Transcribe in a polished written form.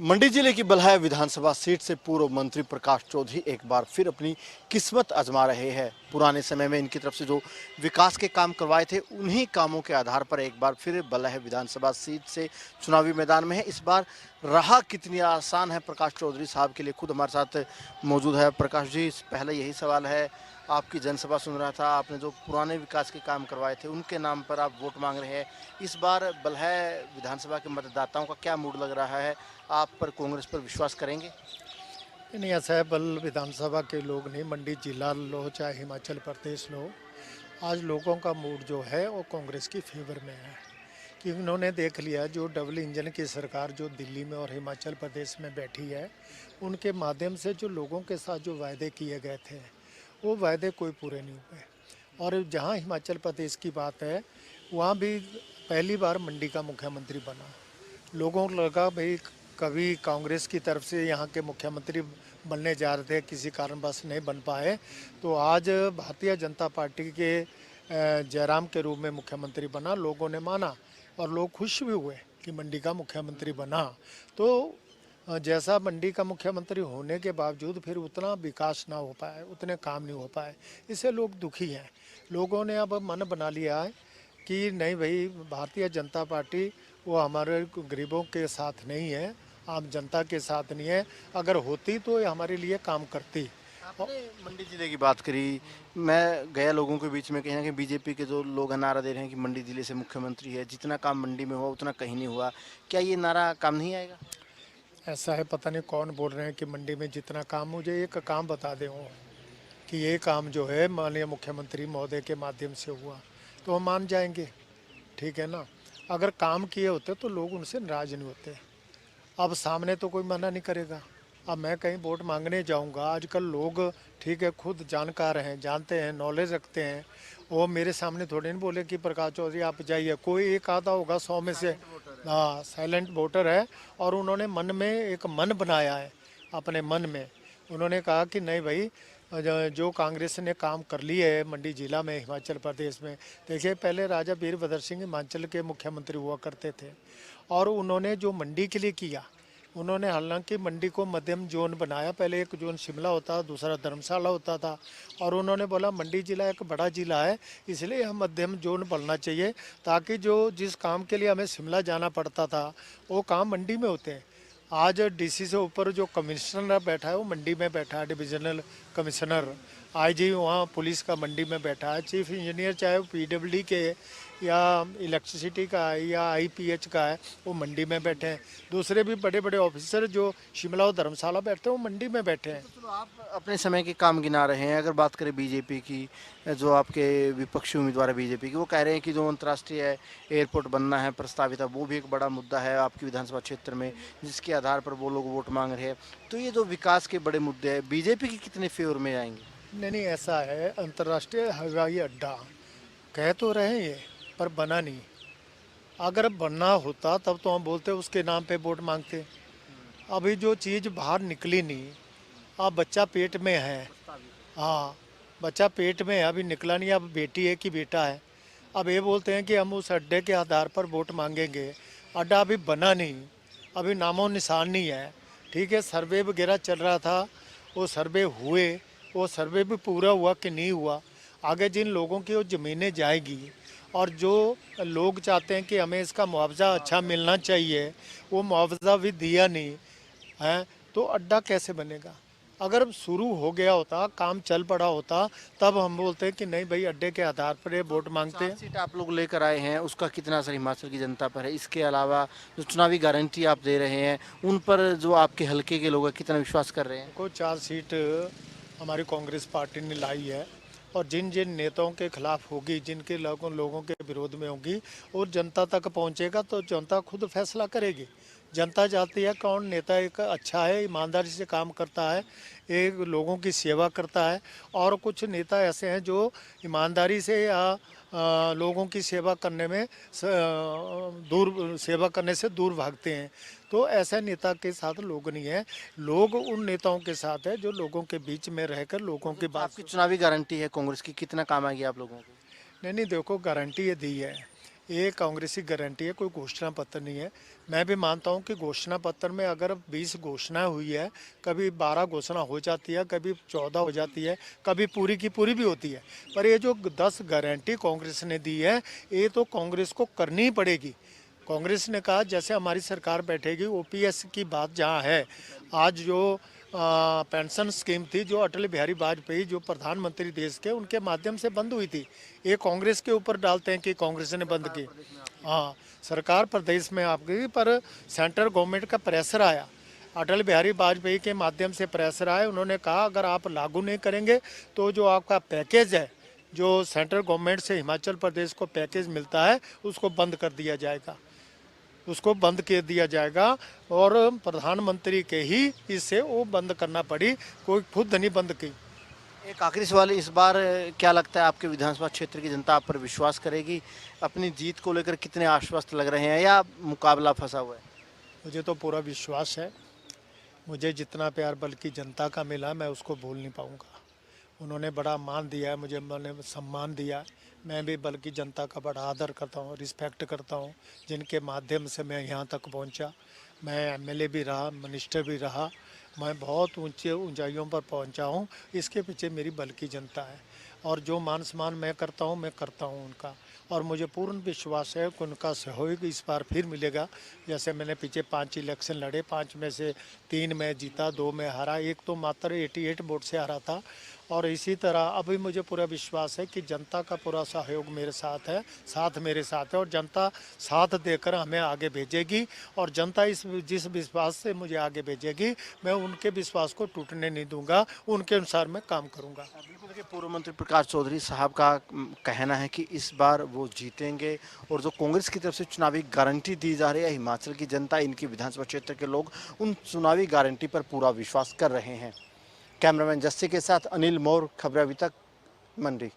मंडी जिले की बल्हाया विधानसभा सीट से पूर्व मंत्री प्रकाश चौधरी एक बार फिर अपनी किस्मत आजमा रहे हैं। पुराने समय में इनकी तरफ से जो विकास के काम करवाए थे, उन्हीं कामों के आधार पर एक बार फिर बल्हाया विधानसभा सीट से चुनावी मैदान में है। इस बार राह कितनी आसान है प्रकाश चौधरी साहब के लिए, खुद हमारे साथ मौजूद है। प्रकाश जी, पहले यही सवाल है, आपकी जनसभा सुन रहा था, आपने जो पुराने विकास के काम करवाए थे उनके नाम पर आप वोट मांग रहे हैं। इस बार बल्हाया विधानसभा के मतदाताओं का क्या मूड लग रहा है? आप पर कांग्रेस पर विश्वास करेंगे? नहीं, ऐसा है। बल विधानसभा के लोग नहीं, मंडी जिला लो चाहे हिमाचल प्रदेश लो, आज लोगों का मूड जो है वो कांग्रेस की फेवर में है कि उन्होंने देख लिया जो डबल इंजन की सरकार जो दिल्ली में और हिमाचल प्रदेश में बैठी है, उनके माध्यम से जो लोगों के साथ जो वायदे किए गए थे वो वायदे कोई पूरे नहीं हुए। और जहाँ हिमाचल प्रदेश की बात है, वहाँ भी पहली बार मंडी का मुख्यमंत्री बना। लोगों को लगा भाई कभी कांग्रेस की तरफ से यहाँ के मुख्यमंत्री बनने जा रहे थे, किसी कारणवश नहीं बन पाए, तो आज भारतीय जनता पार्टी के जयराम के रूप में मुख्यमंत्री बना। लोगों ने माना और लोग खुश भी हुए कि मंडी का मुख्यमंत्री बना। तो जैसा मंडी का मुख्यमंत्री होने के बावजूद फिर उतना विकास ना हो पाए, उतने काम नहीं हो पाए, इससे लोग दुखी हैं। लोगों ने अब मन बना लिया है कि नहीं भाई, भारतीय जनता पार्टी वो हमारे गरीबों के साथ नहीं है, आम जनता के साथ नहीं है। अगर होती तो ये हमारे लिए काम करती। आपने मंडी जिले की बात करी, मैं गया लोगों के बीच में, कहीं ना कहीं बीजेपी के जो लोग नारा दे रहे हैं कि मंडी जिले से मुख्यमंत्री है, जितना काम मंडी में हुआ उतना कहीं नहीं हुआ। क्या ये नारा काम नहीं आएगा? ऐसा है, पता नहीं कौन बोल रहे हैं कि मंडी में जितना काम। मुझे एक काम बता दें वो कि ये काम जो है माननीय मुख्यमंत्री महोदय के माध्यम से हुआ तो हम मान जाएंगे, ठीक है ना। अगर काम किए होते तो लोग उनसे नाराज नहीं होते। अब सामने तो कोई मना नहीं करेगा। अब मैं कहीं वोट मांगने जाऊंगा, आजकल लोग ठीक है खुद जानकार हैं, जानते हैं, नॉलेज रखते हैं। वो मेरे सामने थोड़े नहीं बोले कि प्रकाश चौधरी आप जाइए। कोई एक आधा होगा 100 में से। हाँ, साइलेंट वोटर है। और उन्होंने मन में एक मन बनाया है, अपने मन में उन्होंने कहा कि नहीं भाई, जो कांग्रेस ने काम कर लिए है मंडी जिला में, हिमाचल प्रदेश में। देखिए, पहले राजा वीरभद्र सिंह हिमाचल के मुख्यमंत्री हुआ करते थे और उन्होंने जो मंडी के लिए किया, उन्होंने हालांकि मंडी को मध्यम जोन बनाया। पहले एक जोन शिमला होता, दूसरा धर्मशाला होता था, और उन्होंने बोला मंडी जिला एक बड़ा जिला है, इसलिए हम मध्यम जोन बनना चाहिए, ताकि जो जिस काम के लिए हमें शिमला जाना पड़ता था वो काम मंडी में होते हैं। आज डीसी से ऊपर जो कमिश्नर बैठा है वो मंडी में बैठा है, डिविजनल कमिश्नर। आईजी वहाँ पुलिस का मंडी में बैठा है। चीफ इंजीनियर चाहे वो पीडब्ल्यूडी के या इलेक्ट्रिसिटी का है या आईपीएच का है, वो मंडी में बैठे हैं। दूसरे भी बड़े बड़े ऑफिसर जो शिमला और धर्मशाला बैठते हैं वो मंडी में बैठे हैं। तो आप अपने समय के काम गिना रहे हैं। अगर बात करें बीजेपी की, जो आपके विपक्षी उम्मीदवार है बीजेपी की, वो कह रहे हैं कि जो अंतर्राष्ट्रीय एयरपोर्ट बनना है प्रस्तावित है, वो भी एक बड़ा मुद्दा है आपकी विधानसभा क्षेत्र में, जिसके आधार पर वो लोग वोट मांग रहे हैं। तो ये जो विकास के बड़े मुद्दे हैं, बीजेपी के कितने फेवर में आएंगे? नहीं, ऐसा है, अंतर्राष्ट्रीय हवाई अड्डा कह तो रहे हैं ये, पर बना नहीं। अगर बनना होता तब तो हम बोलते उसके नाम पे वोट मांगते। अभी जो चीज़ बाहर निकली नहीं, अब बच्चा पेट में है। हाँ, बच्चा पेट में है, अभी निकला नहीं। अब बेटी है कि बेटा है। अब ये बोलते हैं कि हम उस अड्डे के आधार पर वोट मांगेंगे। अड्डा अभी बना नहीं, अभी नामो निशान नहीं है, ठीक है। सर्वे वगैरह चल रहा था, वो सर्वे हुए, वो सर्वे भी पूरा हुआ कि नहीं हुआ। आगे जिन लोगों की वो ज़मीनें जाएगी और जो लोग चाहते हैं कि हमें इसका मुआवजा अच्छा मिलना चाहिए, वो मुआवजा भी दिया नहीं है, तो अड्डा कैसे बनेगा? अगर शुरू हो गया होता, काम चल पड़ा होता, तब हम बोलते हैं कि नहीं भाई, अड्डे के आधार पर ये वोट मांगते हैं। सीट आप लोग लेकर आए हैं, उसका कितना असर हिमाचल की जनता पर है? इसके अलावा जो चुनावी गारंटी आप दे रहे हैं, उन पर जो आपके हल्के के लोग हैं कितना विश्वास कर रहे हैं? को 4 सीट हमारी कांग्रेस पार्टी ने लाई है, और जिन जिन नेताओं के खिलाफ होगी, जिनके लोगों के विरोध में होगी, और जनता तक पहुंचेगा तो जनता खुद फैसला करेगी। जनता चाहती है कौन नेता एक अच्छा है, ईमानदारी से काम करता है, एक लोगों की सेवा करता है। और कुछ नेता ऐसे हैं जो ईमानदारी से या लोगों की सेवा करने में सेवा करने से दूर भागते हैं। तो ऐसे नेता के साथ लोग नहीं है, लोग उन नेताओं के साथ है जो लोगों के बीच में रहकर लोगों की बात। आपकी चुनावी गारंटी है कांग्रेस की, कितना काम आएगी आप लोगों को? नहीं, देखो, गारंटी ये दी है ये कांग्रेस की गारंटी है, कोई घोषणा पत्र नहीं है। मैं भी मानता हूँ कि घोषणा पत्र में अगर 20 घोषणा हुई है, कभी 12 घोषणा हो जाती है, कभी 14 हो जाती है, कभी पूरी की पूरी भी होती है, पर ये जो 10 गारंटी कांग्रेस ने दी है, ये तो कांग्रेस को करनी ही पड़ेगी। कांग्रेस ने कहा जैसे हमारी सरकार बैठेगी, ओपीएस की बात जहाँ है, आज जो पेंशन स्कीम थी जो अटल बिहारी वाजपेयी जो प्रधानमंत्री देश के, उनके माध्यम से बंद हुई थी, ये कांग्रेस के ऊपर डालते हैं कि कांग्रेस ने बंद की। हाँ, सरकार प्रदेश में आप गई, पर सेंट्रल गवर्नमेंट का प्रेशर आया, अटल बिहारी वाजपेयी के माध्यम से प्रेशर आया। उन्होंने कहा अगर आप लागू नहीं करेंगे तो जो आपका पैकेज है, जो सेंट्रल गवर्नमेंट से हिमाचल प्रदेश को पैकेज मिलता है, उसको बंद कर दिया जाएगा, उसको बंद कर दिया जाएगा। और प्रधानमंत्री के ही इससे वो बंद करना पड़ी, कोई खुद नहीं बंद की। एक आखिरी सवाल, इस बार क्या लगता है आपके विधानसभा क्षेत्र की जनता आप पर विश्वास करेगी? अपनी जीत को लेकर कितने आश्वस्त लग रहे हैं या मुकाबला फंसा हुआ है? मुझे तो पूरा विश्वास है। मुझे जितना प्यार बल्कि जनता का मिला, मैं उसको भूल नहीं पाऊँगा। उन्होंने बड़ा मान दिया है मुझे, मैंने सम्मान दिया है। मैं भी बल्कि जनता का बड़ा आदर करता हूँ, रिस्पेक्ट करता हूँ, जिनके माध्यम से मैं यहाँ तक पहुँचा। मैं एमएलए भी रहा, मिनिस्टर भी रहा, मैं बहुत ऊंचे ऊंचाइयों पर पहुँचा हूँ। इसके पीछे मेरी बल्कि जनता है, और जो मान सम्मान मैं करता हूँ उनका, और मुझे पूर्ण विश्वास है कि उनका सहयोग इस बार फिर मिलेगा। जैसे मैंने पीछे 5 इलेक्शन लड़े, 5 में से 3 में जीता, 2 में हारा, एक तो मात्र 88 वोट से हारा था। और इसी तरह अभी मुझे पूरा विश्वास है कि जनता का पूरा सहयोग मेरे साथ है, साथ मेरे साथ है, और जनता साथ देकर हमें आगे भेजेगी। और जनता जिस विश्वास से मुझे आगे भेजेगी, मैं उनके विश्वास को टूटने नहीं दूंगा, उनके अनुसार मैं काम करूंगा। बिल्कुल, देखिए पूर्व मंत्री प्रकाश चौधरी साहब का कहना है कि इस बार वो जीतेंगे, और जो कांग्रेस की तरफ से चुनावी गारंटी दी जा रही है, हिमाचल की जनता, इनकी विधानसभा क्षेत्र के लोग उन चुनावी गारंटी पर पूरा विश्वास कर रहे हैं। कैमरामैन जस्सी के साथ अनिल मौर्य, खबरें अभी तक, मंडी।